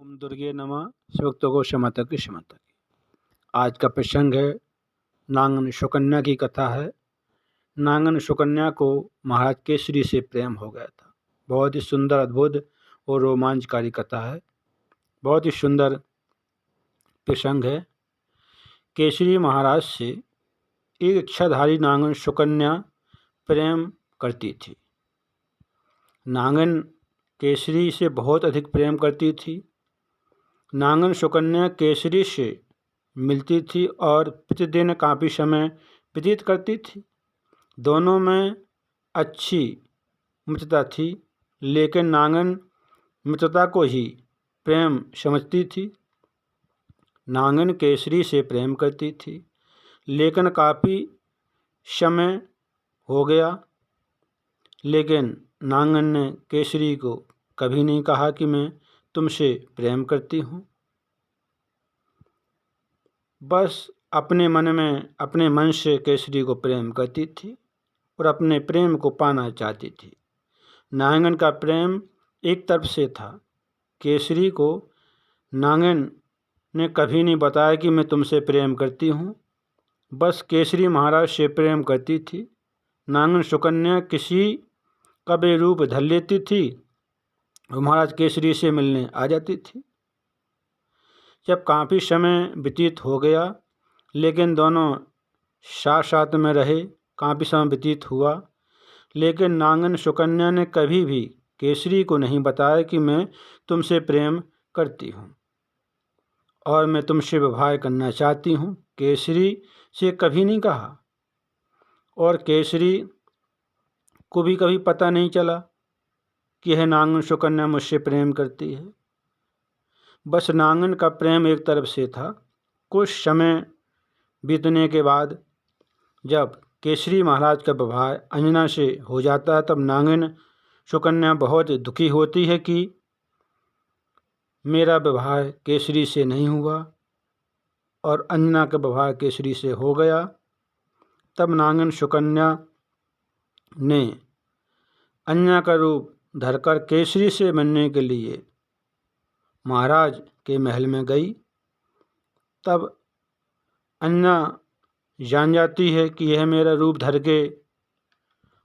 ओम दुर्गे नमः। शिवक्तों को क्षमता की क्षमता की। आज का प्रसंग है नांगन सुकन्या की कथा है। नांगन सुकन्या को महाराज केसरी से प्रेम हो गया था। बहुत ही सुंदर, अद्भुत और रोमांचकारी कथा है। बहुत ही सुंदर प्रसंग है। केसरी महाराज से एक इच्छाधारी नांगन सुकन्या प्रेम करती थी। नांगन केसरी से बहुत अधिक प्रेम करती थी। नांगन सुकन्या केसरी से मिलती थी और प्रतिदिन काफ़ी समय व्यतीत करती थी। दोनों में अच्छी मित्रता थी, लेकिन नांगन मित्रता को ही प्रेम समझती थी। नांगन केसरी से प्रेम करती थी, लेकिन काफ़ी समय हो गया, लेकिन नांगन ने केसरी को कभी नहीं कहा कि मैं तुमसे प्रेम करती हूँ। बस अपने मन से केसरी को प्रेम करती थी और अपने प्रेम को पाना चाहती थी। नांगन का प्रेम एक तरफ से था। केसरी को नांगन ने कभी नहीं बताया कि मैं तुमसे प्रेम करती हूँ। बस केसरी महाराज से प्रेम करती थी। नांगन सुकन्या किसी का भी रूप धर लेती थी और महाराज केसरी से मिलने आ जाती थी। जब काफ़ी समय व्यतीत हो गया, लेकिन दोनों साथ साथ में रहे, काफ़ी समय व्यतीत हुआ, लेकिन नांगन सुकन्या ने कभी भी केसरी को नहीं बताया कि मैं तुमसे प्रेम करती हूँ और मैं तुमसे विवाह करना चाहती हूँ। केसरी से कभी नहीं कहा और केसरी को भी कभी पता नहीं चला कि यह नांगन सुकन्या मुझसे प्रेम करती है। बस नांगन का प्रेम एक तरफ से था। कुछ समय बीतने के बाद जब केसरी महाराज का विवाह अंजना से हो जाता है, तब नांगन सुकन्या बहुत दुखी होती है कि मेरा विवाह केसरी से नहीं हुआ और अंजना का विवाह केसरी से हो गया। तब नांगन सुकन्या ने अंजना का रूप धरकर केसरी से मिलने के लिए महाराज के महल में गई। तब अंजना जान जाती है कि यह मेरा रूप धर के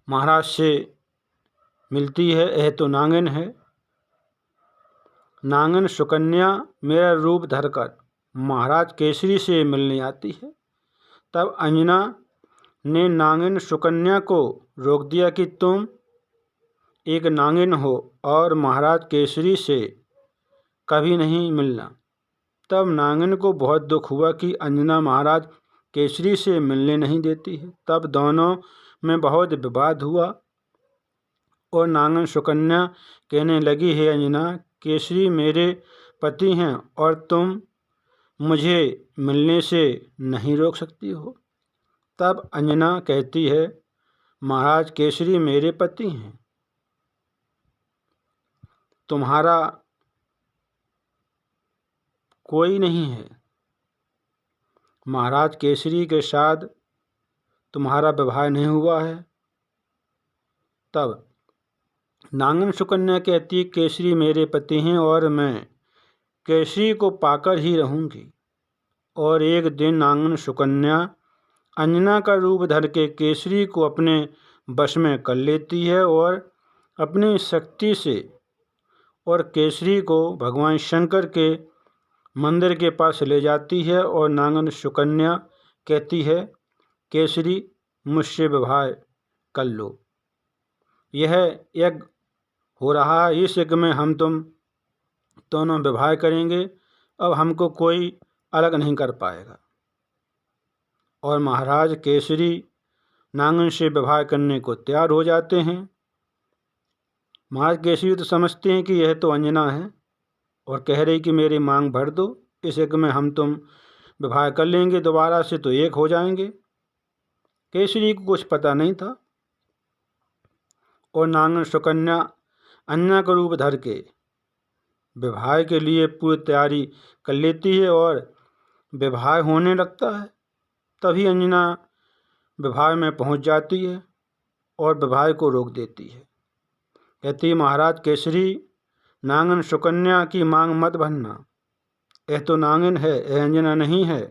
महाराज से मिलती है, यह तो नांगन है। नांगन सुकन्या मेरा रूप धरकर महाराज केसरी से मिलने आती है। तब अंजना ने नांगन सुकन्या को रोक दिया कि तुम एक नांगिन हो और महाराज केसरी से कभी नहीं मिलना। तब नांगन को बहुत दुख हुआ कि अंजना महाराज केसरी से मिलने नहीं देती है। तब दोनों में बहुत विवाद हुआ और नांगन सुकन्या कहने लगी, हे अंजना, केसरी मेरे पति हैं और तुम मुझे मिलने से नहीं रोक सकती हो। तब अंजना कहती है, महाराज केसरी मेरे पति हैं, तुम्हारा कोई नहीं है। महाराज केसरी के साथ तुम्हारा विवाह नहीं हुआ है। तब नांगन सुकन्या कहती, केसरी मेरे पति हैं और मैं केसरी को पाकर ही रहूँगी। और एक दिन नांगन सुकन्या अंजना का रूप धर के केसरी को अपने वश में कर लेती है और अपनी शक्ति से और केसरी को भगवान शंकर के मंदिर के पास ले जाती है और नांगन सुकन्या कहती है, केसरी मुझसे विवाह कर लो। यह यज्ञ हो रहा है, इस यज्ञ में हम तुम दोनों विवाह करेंगे, अब हमको कोई अलग नहीं कर पाएगा। और महाराज केसरी नांगन से विवाह करने को तैयार हो जाते हैं। महाराज केसरी तो समझते हैं कि यह तो अंजना है और कह रही कि मेरी मांग भर दो, इस यज्ञ में हम तुम विवाह कर लेंगे, दोबारा से तो एक हो जाएंगे। केसरी को कुछ पता नहीं था और नांगन सुकन्या अंजना का रूप धर के विवाह के लिए पूरी तैयारी कर लेती है और विवाह होने लगता है। तभी अंजना विवाह में पहुंच जाती है और विवाह को रोक देती है। कहती, महाराज केसरी नांगन सुकन्या की मांग मत भरना। यह तो नांगन है, यह अंजना नहीं है।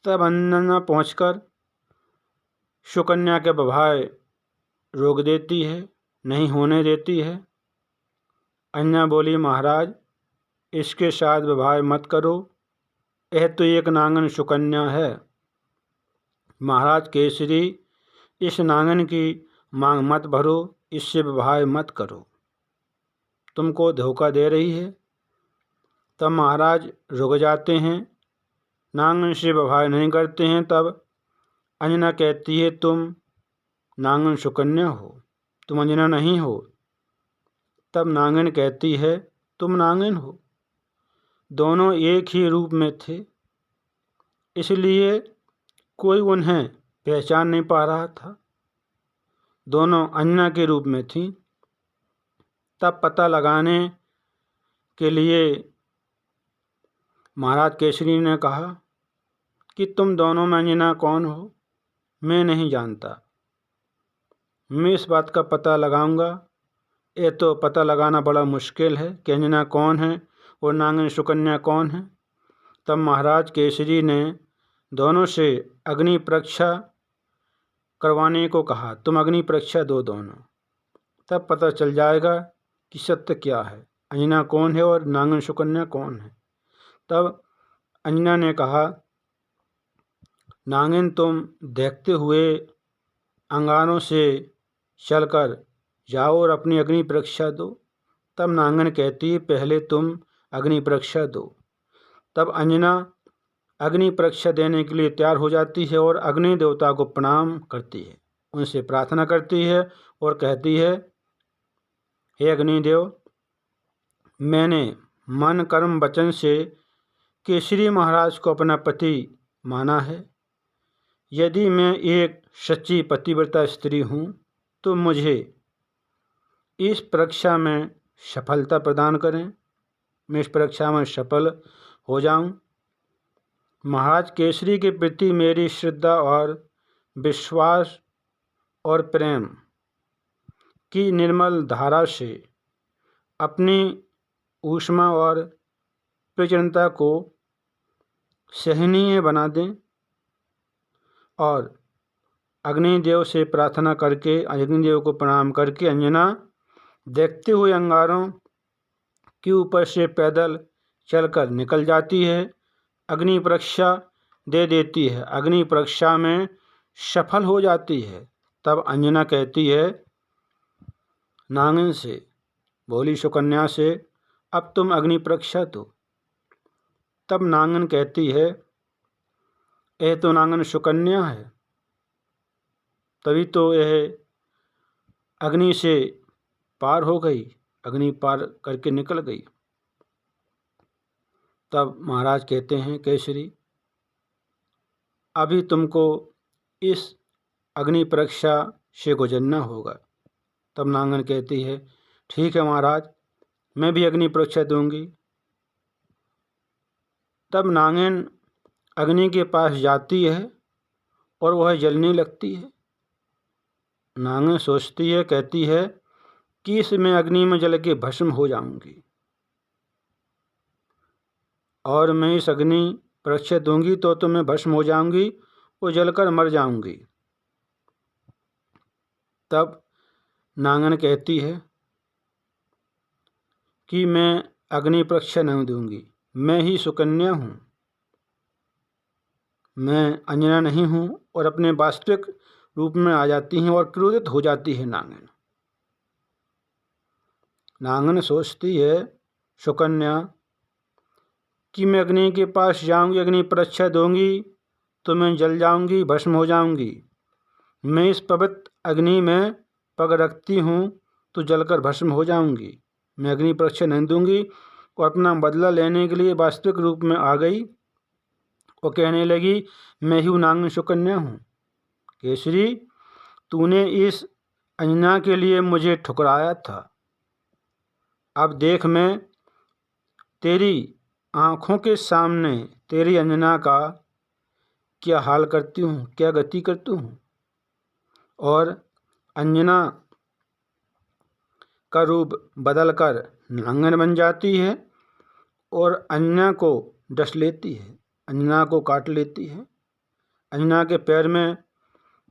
तब अंजना पहुंचकर सुकन्या के बभाय रोक देती है, नहीं होने देती है। अंजना बोली, महाराज इसके साथ विवाह मत करो, यह तो एक नांगन सुकन्या है। महाराज केसरी, इस नांगन की मांग मत भरो, इससे विवाह मत करो, तुमको धोखा दे रही है। तब महाराज रुक जाते हैं, नांगन से विवाह नहीं करते हैं। तब अंजना कहती है, तुम नांगन सुकन्या हो, तुम अंजना नहीं हो। तब नांगन कहती है, तुम नांगन हो। दोनों एक ही रूप में थे, इसलिए कोई उन्हें पहचान नहीं पा रहा था। दोनों अंजना के रूप में थीं। तब पता लगाने के लिए महाराज केसरी ने कहा कि तुम दोनों में अंजना कौन हो, मैं नहीं जानता। मैं इस बात का पता लगाऊंगा। ये तो पता लगाना बड़ा मुश्किल है कि अंजना कौन है और नांगन सुकन्या कौन है। तब महाराज केसरी ने दोनों से अग्नि परीक्षा करवाने को कहा, तुम अग्नि परीक्षा दो दोनों, तब पता चल जाएगा कि सत्य क्या है, अंजना कौन है और नांगन सुकन्या कौन है। तब अंजना ने कहा, नांगन तुम देखते हुए अंगारों से चलकर जाओ और अपनी अग्नि परीक्षा दो। तब नांगन कहती है, पहले तुम अग्नि परीक्षा दो। तब अंजना अग्नि परीक्षा देने के लिए तैयार हो जाती है और अग्नि देवता को प्रणाम करती है, उनसे प्रार्थना करती है और कहती है, हे अग्निदेव, मैंने मन कर्म वचन से केसरी महाराज को अपना पति माना है। यदि मैं एक सच्ची पतिव्रता स्त्री हूँ तो मुझे इस परीक्षा में सफलता प्रदान करें, मैं इस परीक्षा में सफल हो जाऊं। महाराज केसरी के प्रति मेरी श्रद्धा और विश्वास और प्रेम की निर्मल धारा से अपनी ऊष्मा और प्रचन्नता को सहनीय बना दें और अग्निदेव से प्रार्थना करके, अग्निदेव को प्रणाम करके अंजना देखते हुए अंगारों के ऊपर से पैदल चलकर निकल जाती है, अग्नि परीक्षा दे देती है, अग्नि परीक्षा में सफल हो जाती है। तब अंजना कहती है नांगन से, बोली सुकन्या से, अब तुम अग्नि परीक्षा दो। तब नांगन कहती है, यह तो नांगन सुकन्या है, तभी तो यह अग्नि से पार हो गई, अग्नि पार करके निकल गई। तब महाराज कहते हैं, केसरी अभी तुमको इस अग्नि परीक्षा से गुजरना होगा। तब नांगन कहती है, ठीक है महाराज, मैं भी अग्नि परीक्षा दूंगी। तब नांगन अग्नि के पास जाती है और वह जलने लगती है। नांगन सोचती है, कहती है कि इस मैं अग्नि में जल के भस्म हो जाऊंगी और मैं इस अग्नि परीक्षा दूंगी तो मैं भस्म हो जाऊंगी और जलकर मर जाऊंगी। तब नांगन कहती है कि मैं अग्नि परीक्षा नहीं दूंगी, मैं ही सुकन्या हूँ, मैं अंजना नहीं हूँ। और अपने वास्तविक रूप में आ जाती हैं और क्रोधित हो जाती है नांगन। नांगन सोचती है सुकन्या कि मैं अग्नि के पास जाऊंगी, अग्नि परीक्षा दूंगी तो मैं जल जाऊंगी, भस्म हो जाऊंगी। मैं इस पवित्र अग्नि में पग रखती हूँ तो जलकर भस्म हो जाऊंगी। मैं अग्नि परीक्षा नहीं दूंगी और अपना बदला लेने के लिए वास्तविक रूप में आ गई और कहने लगी, मैं ही नांगन सुकन्या हूँ। केसरी, तूने इस अंजना के लिए मुझे ठुकराया था, अब देख मैं तेरी आँखों के सामने तेरी अंजना का क्या हाल करती हूँ, क्या गति करती हूँ। और अंजना का रूप बदलकर नांगन बन जाती है और अंजना को डस लेती है, अंजना को काट लेती है, अंजना के पैर में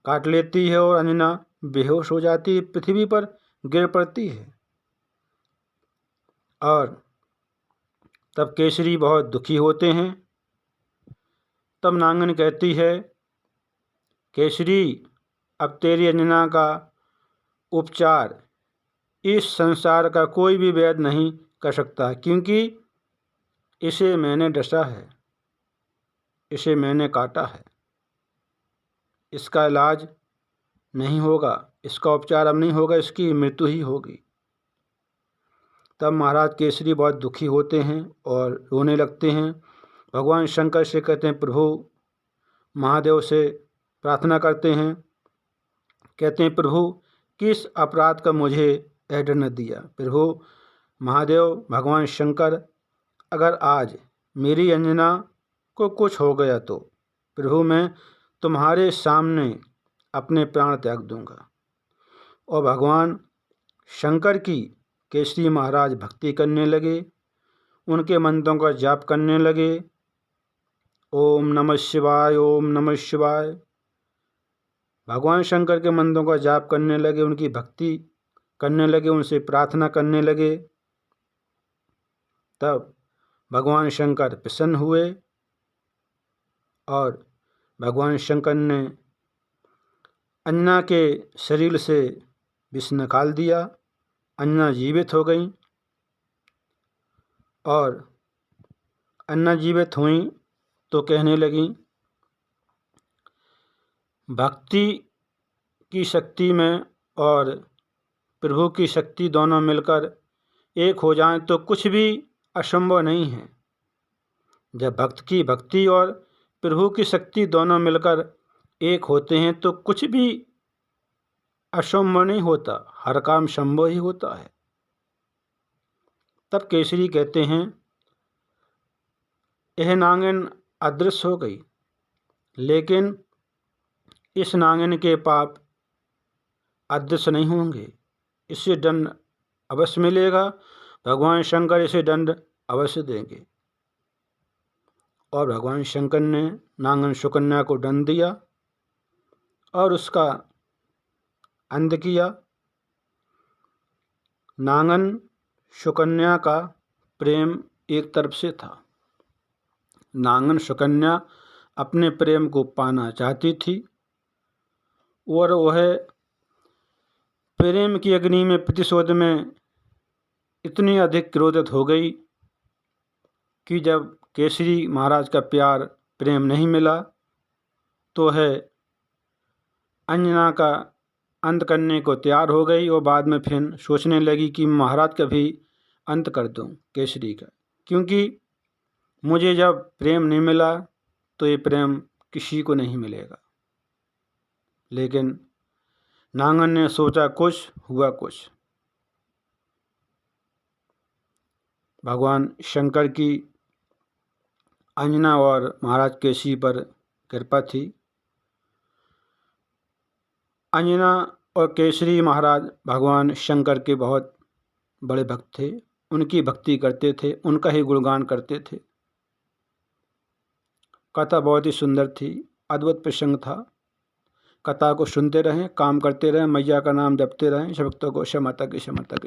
काट लेती है और अंजना बेहोश हो जाती है, पृथ्वी पर गिर पड़ती है। और तब केसरी बहुत दुखी होते हैं। तब नांगन कहती है, केसरी, अब तेरी अंजना का उपचार इस संसार का कोई भी वैद्य नहीं कर सकता, क्योंकि इसे मैंने डसा है, इसे मैंने काटा है, इसका इलाज नहीं होगा, इसका उपचार अब नहीं होगा, इसकी मृत्यु ही होगी। तब महाराज केसरी बहुत दुखी होते हैं और रोने लगते हैं। भगवान शंकर से कहते हैं, प्रभु, महादेव से प्रार्थना करते हैं, कहते हैं, प्रभु, किस अपराध का मुझे यह दंड दिया। प्रभु महादेव, भगवान शंकर, अगर आज मेरी अंजना को कुछ हो गया तो प्रभु मैं तुम्हारे सामने अपने प्राण त्याग दूंगा। और भगवान शंकर की केसरी महाराज भक्ति करने लगे, उनके मंत्रों का जाप करने लगे। ओम नमः शिवाय, ओम नमः शिवाय। भगवान शंकर के मंत्रों का जाप करने लगे, उनकी भक्ति करने लगे, उनसे प्रार्थना करने लगे। तब भगवान शंकर प्रसन्न हुए और भगवान शंकर ने अंजना के शरीर से विष निकाल दिया। अंजना जीवित हो गई और अंजना जीवित हुई तो कहने लगी, भक्ति की शक्ति में और प्रभु की शक्ति दोनों मिलकर एक हो जाएं तो कुछ भी असंभव नहीं है। जब भक्त की भक्ति और प्रभु की शक्ति दोनों मिलकर एक होते हैं तो कुछ भी असंभव नहीं होता, हर काम संभव ही होता है। तब केसरी कहते हैं, यह नागिन अदृश्य हो गई, लेकिन इस नागिन के पाप अदृश्य नहीं होंगे, इसे दंड अवश्य मिलेगा, भगवान शंकर इसे दंड अवश्य देंगे। और भगवान शंकर ने नांगन सुकन्या को दंड दिया और उसका अंत किया। नांगन सुकन्या का प्रेम एक तरफ से था। नांगन सुकन्या अपने प्रेम को पाना चाहती थी और वह प्रेम की अग्नि में प्रतिशोध में इतनी अधिक क्रोधित हो गई कि जब केसरी महाराज का प्यार प्रेम नहीं मिला तो है अंजना का अंत करने को तैयार हो गई और बाद में फिर सोचने लगी कि महाराज का भी अंत कर दूं केसरी का, क्योंकि मुझे जब प्रेम नहीं मिला तो ये प्रेम किसी को नहीं मिलेगा। लेकिन नांगन ने सोचा कुछ हुआ कुछ। भगवान शंकर की अंजना और महाराज केसरी पर कृपा थी। अंजना और केसरी महाराज भगवान शंकर के बहुत बड़े भक्त थे, उनकी भक्ति करते थे, उनका ही गुणगान करते थे। कथा बहुत ही सुंदर थी, अद्भुत प्रसंग था। कथा को सुनते रहें, काम करते रहें, मैया का नाम जपते रहें। सब भक्तों को क्षमता की